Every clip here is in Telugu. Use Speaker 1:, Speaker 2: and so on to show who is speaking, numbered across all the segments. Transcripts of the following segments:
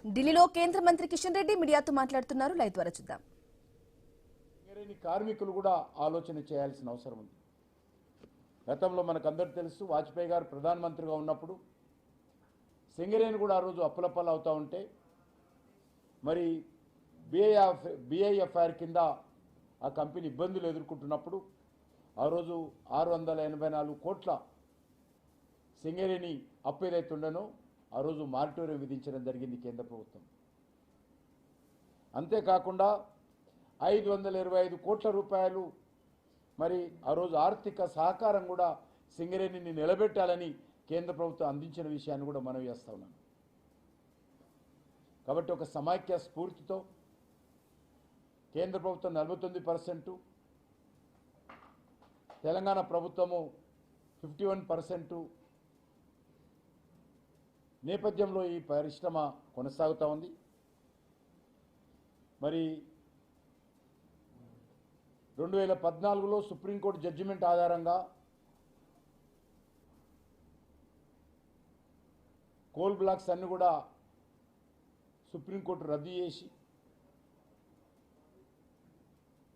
Speaker 1: ఢిల్లీలో కేంద్ర మంత్రి కిషన్ రెడ్డి మీడియాతో మాట్లాడుతున్నారు. లైవ్ ద్వారా చూద్దాం.
Speaker 2: కార్మికులు కూడా ఆలోచన చేయాల్సిన అవసరం ఉంది. గతంలో మనకందరికీ తెలుసు, వాజ్పేయి గారు ప్రధానమంత్రిగా ఉన్నప్పుడు సింగరేణి కూడా ఆ రోజు అప్పులప్పలు అవుతూ ఉంటే మరి బిఐఎఫ్ఆర్ కింద ఆ కంపెనీ ఇబ్బందులు ఎదుర్కొంటున్నప్పుడు ఆ రోజు 684 కోట్ల సింగరేణి అప్పు ఏదైతుండనో ఆ రోజు మారిటోరియం విధించడం జరిగింది కేంద్ర ప్రభుత్వం. అంతేకాకుండా 525 కోట్ల రూపాయలు మరి ఆ రోజు ఆర్థిక సహకారం కూడా సింగరేణిని నిలబెట్టాలని కేంద్ర ప్రభుత్వం అందించిన విషయాన్ని కూడా మనం చేస్తా ఉన్నాం. కాబట్టి ఒక సమైక్య స్ఫూర్తితో కేంద్ర ప్రభుత్వం 49%, తెలంగాణ ప్రభుత్వము 51% నేపథ్యంలో ఈ పరిశ్రమ కొనసాగుతూ ఉంది. మరి 2014లో సుప్రీంకోర్టు జడ్జిమెంట్ ఆధారంగా కోల్ బ్లాక్స్ అన్ని కూడా సుప్రీంకోర్టు రద్దు చేసి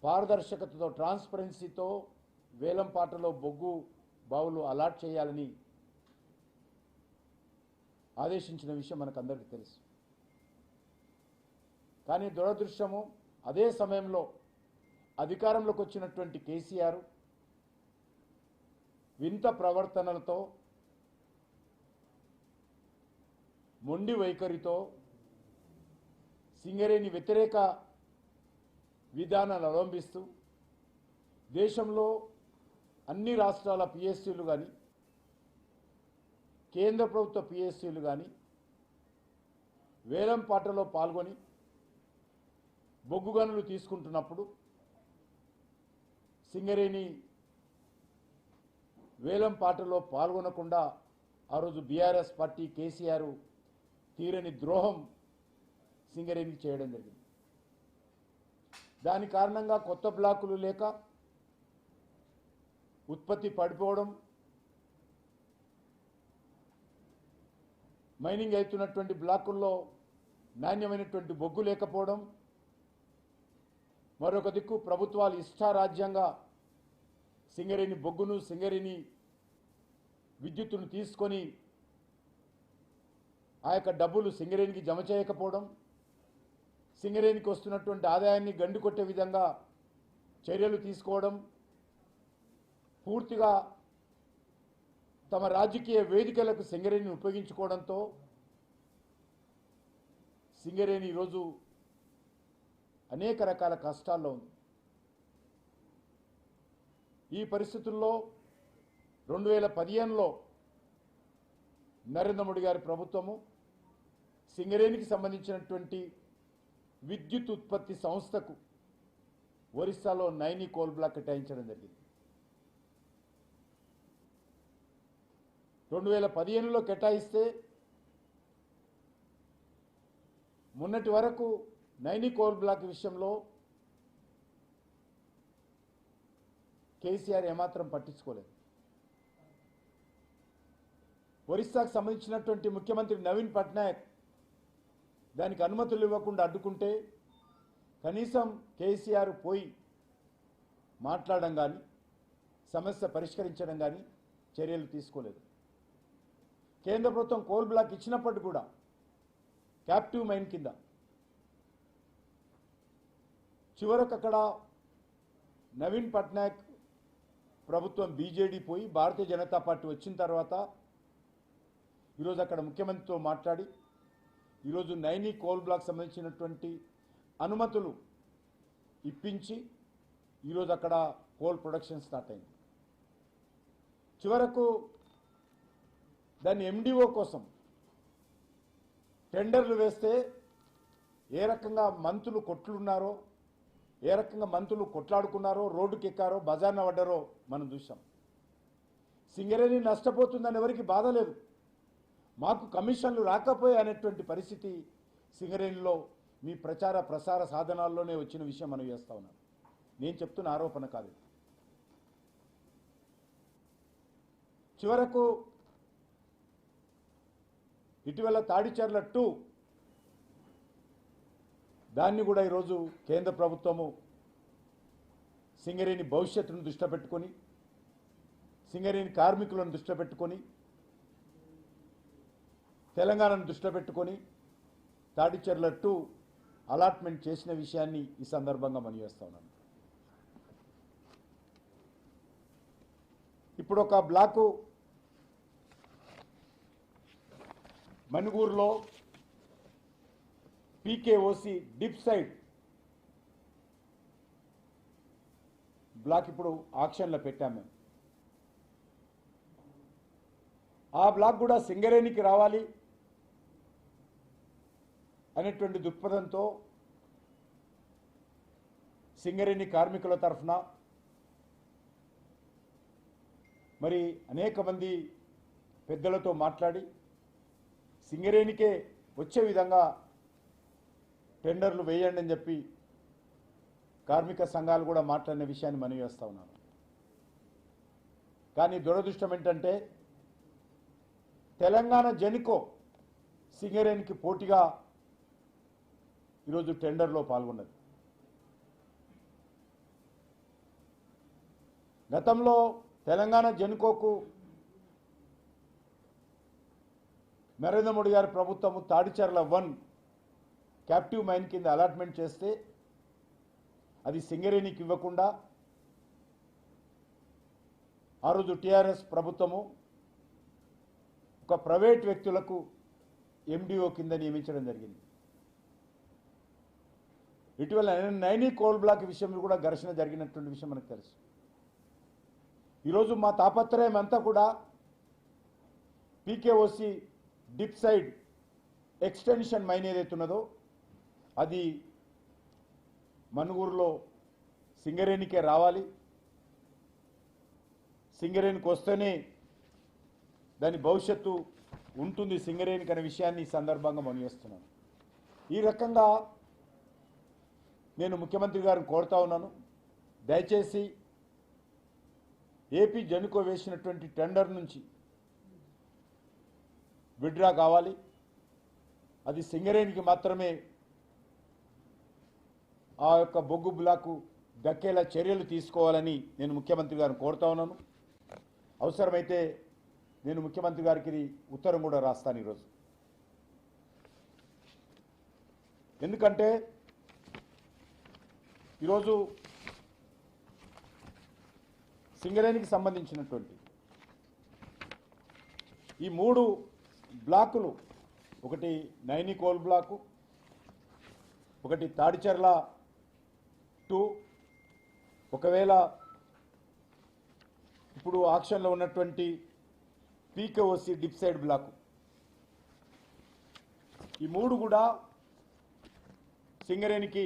Speaker 2: పారదర్శకతతో, ట్రాన్స్పరెన్సీతో వేలంపాటలో బొగ్గు బావులు అలాట్ చేయాలని ఆదేశించిన విషయం మనకందరికీ తెలుసు. కానీ దురదృష్టము, అదే సమయంలో అధికారంలోకి వచ్చినటువంటి కేసీఆర్ వింత ప్రవర్తనలతో, మొండి వైఖరితో సింగరేణి వ్యతిరేక విధానాలు అవలంబిస్తూ దేశంలో అన్ని రాష్ట్రాల పిఎస్సీలు కానీ కేంద్ర ప్రభుత్వ పిఎస్సీలు కానీ వేలంపాటలో పాల్గొని బొగ్గు గనులు తీసుకుంటున్నప్పుడు సింగరేణి వేలంపాటలో పాల్గొనకుండా ఆ రోజు బీఆర్ఎస్ పార్టీ కేసీఆర్ తీరని ద్రోహం సింగరేణికి చేయడం జరిగింది. దాని కారణంగా కొత్త బ్లాకులు లేక ఉత్పత్తి పడిపోవడం, మైనింగ్ అవుతున్నటువంటి బ్లాకుల్లో నాణ్యమైనటువంటి బొగ్గు లేకపోవడం, మరొక దిక్కు ప్రభుత్వాలు ఇష్టారాజ్యంగా సింగరేణి బొగ్గును, సింగరేణి విద్యుత్తును తీసుకొని ఆ యొక్క డబ్బులు సింగరేణికి జమ చేయకపోవడం, సింగరేణికి వస్తున్నటువంటి ఆదాయాన్ని గండి కొట్టే విధంగా చర్యలు తీసుకోవడం, పూర్తిగా తమ రాజకీయ వేదికలకు సింగరేణిని ఉపయోగించుకోవడంతో సింగరేణి ఈరోజు అనేక రకాల కష్టాల్లో ఉంది. ఈ పరిస్థితుల్లో 2015లో నరేంద్ర మోడీ గారి ప్రభుత్వము సింగరేణికి సంబంధించినటువంటి విద్యుత్ ఉత్పత్తి సంస్థకు ఒరిస్సాలో నైని కోల్ బ్లాక్ కేటాయించడం జరిగింది. 2015లో కేటాయిస్తే మొన్నటి వరకు నైని కోల్ బ్లాక్ విషయంలో కేసీఆర్ ఏమాత్రం పట్టించుకోలేదు. ఒరిస్సాకు సంబంధించినటువంటి ముఖ్యమంత్రి నవీన్ పట్నాయక్ దానికి అనుమతులు ఇవ్వకుండా అడ్డుకుంటే కనీసం కేసీఆర్ పోయి మాట్లాడడం కానీ, సమస్య పరిష్కరించడం కానీ చర్యలు తీసుకోలేదు. కేంద్ర ప్రభుత్వం కోల్ బ్లాక్ ఇచ్చినప్పటికీ కూడా క్యాప్టివ్ మైన్ కింద చివరకు అక్కడ నవీన్ పట్నాయక్ ప్రభుత్వం బీజేడీ పోయి భారతీయ జనతా పార్టీ వచ్చిన తర్వాత ఈరోజు అక్కడ ముఖ్యమంత్రితో మాట్లాడి ఈరోజు నైని కోల్ బ్లాక్ సంబంధించినటువంటి అనుమతులు ఇప్పించి ఈరోజు అక్కడ కోల్ ప్రొడక్షన్ స్టార్ట్ అయింది. చివరకు దాన్ని ఎండిఓ కోసం టెండర్లు వేస్తే ఏ రకంగా మంత్రులు కొట్లున్నారో, ఏ రకంగా మంత్రులు కొట్లాడుకున్నారో, రోడ్డుకి ఎక్కారో, బజార్న పడ్డారో మనం చూసాం. సింగరేణి నష్టపోతుందని ఎవరికి బాధ లేదు, మాకు కమిషన్లు రాకపోయే అనేటువంటి పరిస్థితి సింగరేణిలో మీ ప్రచార ప్రసార సాధనాల్లోనే వచ్చిన విషయం మనం చేస్తా ఉన్నాం. నేను చెప్తున్న ఆరోపణ కాదు. చివరకు ఇటీవల తాడిచర్ల 2 దాన్ని కూడా ఈరోజు కేంద్ర ప్రభుత్వము సింగరేణి భవిష్యత్తును దృష్టిలో పెట్టుకొని సింగరేణి కార్మికులను దృష్టిలో పెట్టుకొని తెలంగాణను దృష్టిలో పెట్టుకొని తాడిచెర్ల 2 అలాట్మెంట్ చేసిన విషయాన్ని ఈ సందర్భంగా మనవేస్తా ఉన్నాను. ఇప్పుడు ఒక బ్లాకు మణుగూరులో పీకేఓసి డిప్ సైడ్ బ్లాక్ ఇప్పుడు ఆక్షన్లో పెట్టాము మేము. ఆ బ్లాక్ కూడా సింగరేణికి రావాలి అనేటువంటి దృక్పథంతో సింగరేణి కార్మికుల తరఫున మరి అనేక మంది పెద్దలతో మాట్లాడి సింగరేణికే వచ్చే విధంగా టెండర్లు వేయండి అని చెప్పి కార్మిక సంఘాలు కూడా మాట్లాడిన విషయాన్ని మనవి చేస్తా ఉన్నాను. కానీ దురదృష్టం ఏంటంటే తెలంగాణ జెన్కో సింగరేణికి పోటీగా ఈరోజు టెండర్లో పాల్గొన్నది. గతంలో తెలంగాణ జెన్కోకు నరేంద్ర మోడీ గారి ప్రభుత్వము తాడిచెర్ల 1 క్యాప్టివ్ మైన్ కింద అలాట్మెంట్ చేస్తే అది సింగరేణికి ఇవ్వకుండా ఆ రోజు టీఆర్ఎస్ ప్రభుత్వము ఒక ప్రైవేట్ వ్యక్తులకు ఎండిఓ కింద నియమించడం జరిగింది. ఇటీవల నైనీ కోల్ బ్లాక్ విషయంలో కూడా ఘర్షణ జరిగినటువంటి విషయం మనకు తెలుసు. ఈరోజు మా తాపత్రయం అంతా కూడా PKOC dip side extension mine ఏదైతున్నదో అది మణుగూరులో సింగరేణికే రావాలి, సింగరేణికి వస్తేనే దాని భవిష్యత్తు ఉంటుంది సింగరేణికి అనే విషయాన్ని ఈ సందర్భంగా మనవేస్తున్నాను. ఈ రకంగా నేను ముఖ్యమంత్రి గారిని కోరుతా ఉన్నాను, దయచేసి ఏపీ జెన్కో వేసినటువంటి టెండర్ నుంచి విత్డ్రా కావాలి, అది సింగరేణికి మాత్రమే ఆ యొక్క బొగ్గు బ్లాకు దక్కేలా చర్యలు తీసుకోవాలని నేను ముఖ్యమంత్రి గారిని కోరుతా ఉన్నాను. అవసరమైతే నేను ముఖ్యమంత్రి గారికి ఇది ఉత్తరం కూడా రాస్తాను ఈరోజు. ఎందుకంటే ఈరోజు సింగరేణికి సంబంధించినటువంటి ఈ 3 బ్లాకులు, ఒకటి నైనీ కోల్ బ్లాకు, ఒకటి తాడిచెర్ల 2, ఒకవేళ ఇప్పుడు ఆక్షన్లో ఉన్నటువంటి పీకేఓసి డిప్ సైడ్ బ్లాకు, ఈ 3 కూడా సింగరేణికి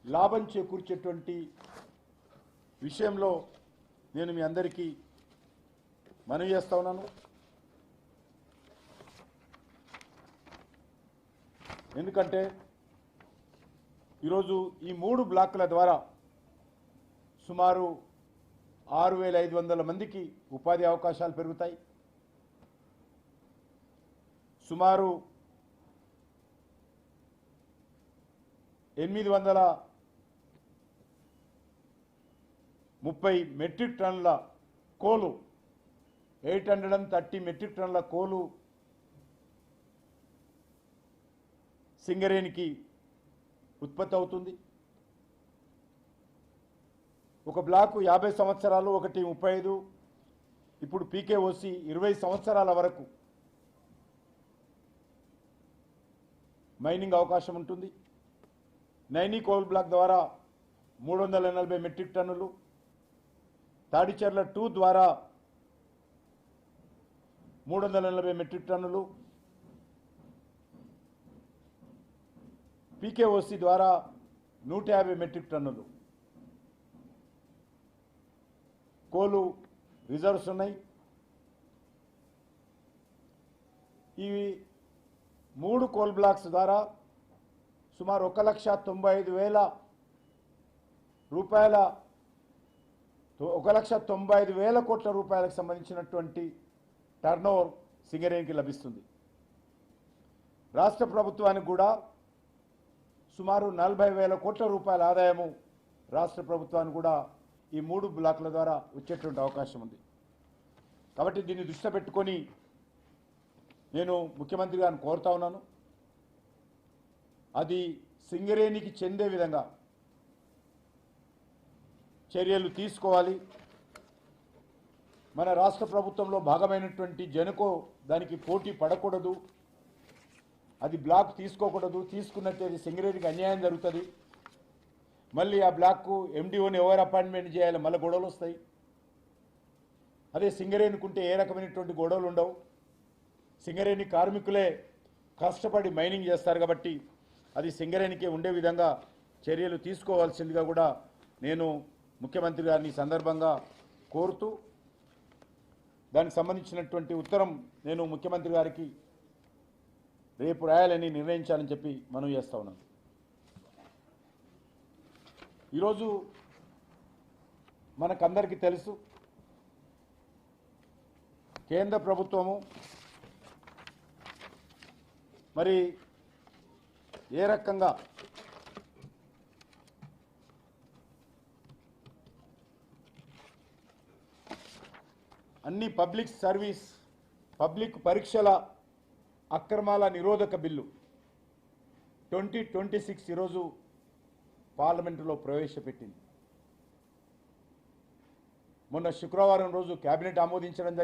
Speaker 2: లాభం చేకూర్చేటువంటి విషయంలో నేను మీ అందరికీ మనవి చేస్తా ఉన్నాను. ఎందుకంటే ఈరోజు ఈ 3 బ్లాకుల ద్వారా సుమారు 6500 మందికి ఉపాధి అవకాశాలు పెరుగుతాయి. సుమారు 830 మెట్రిక్ టన్నుల కోలు, 830 మెట్రిక్ టన్నుల కోలు సింగరేణికి ఉత్పత్తి అవుతుంది. ఒక బ్లాకు 50 సంవత్సరాలు, ఒకటి 35, ఇప్పుడు పీకేఓసి 20 సంవత్సరాల వరకు మైనింగ్ అవకాశం ఉంటుంది. నైనీ కోల్ బ్లాక్ ద్వారా 340 మెట్రిక్ టన్నులు, తాడిచెర్ల 2 ద్వారా 340 మెట్రిక్ టన్నులు, పీకేఓసి ద్వారా 150 మెట్రిక్ టన్నులు కోలు రిజర్వ్స్ ఉన్నాయి. ఈ 3 కోల్ బ్లాక్స్ ద్వారా సుమారు 1,95,000 రూపాయల 1,95,000 కోట్ల రూపాయలకు సంబంధించినటువంటి టర్నోవర్ సింగరేణికి లభిస్తుంది. రాష్ట్ర ప్రభుత్వానికి కూడా సుమారు 40,000 కోట్ల రూపాయల ఆదాయము రాష్ట్ర ప్రభుత్వానికి కూడా ఈ 3 బ్లాకుల ద్వారా వచ్చేటువంటి అవకాశం ఉంది. కాబట్టి దీన్ని దృష్టిలో పెట్టుకొని నేను ముఖ్యమంత్రి గారిని కోరుతా ఉన్నాను, అది సింగరేణికి చెందే విధంగా చర్యలు తీసుకోవాలి. మన రాష్ట్ర ప్రభుత్వంలో భాగమైనటువంటి జెన్కో దానికి పోటీ పడకూడదు, అది బ్లాక్ తీసుకోకూడదు. తీసుకున్నట్లయితే సింగరేణికి అన్యాయం జరుగుతుంది. మళ్ళీ ఆ బ్లాక్కు ఎండిఓని ఎవరు అపాయింట్మెంట్ చేయాలి, మళ్ళీ గొడవలు వస్తాయి. అదే సింగరేణికుంటే ఏ రకమైనటువంటి గొడవలు ఉండవు. సింగరేణి కార్మికులే కష్టపడి మైనింగ్ చేస్తారు కాబట్టి అది సింగరేణికే ఉండే విధంగా చర్యలు తీసుకోవాల్సిందిగా కూడా నేను ముఖ్యమంత్రి గారిని ఈ సందర్భంగా కోరుతూ, దానికి సంబంధించినటువంటి ఉత్తరం నేను ముఖ్యమంత్రి గారికి రేపు రాయాలని నిర్ణయించాలని చెప్పి మనం చేస్తా ఉన్నాను. ఈరోజు మనకందరికీ తెలుసు, కేంద్ర ప్రభుత్వము మరి ఏ రకంగా అన్ని పబ్లిక్ పరీక్షల అక్రమాల నిరోధక బిల్లు 2026 ఈరోజు పార్లమెంటులో ప్రవేశపెట్టింది. మొన్న శుక్రవారం రోజు కేబినెట్ ఆమోదించడం జరిగింది.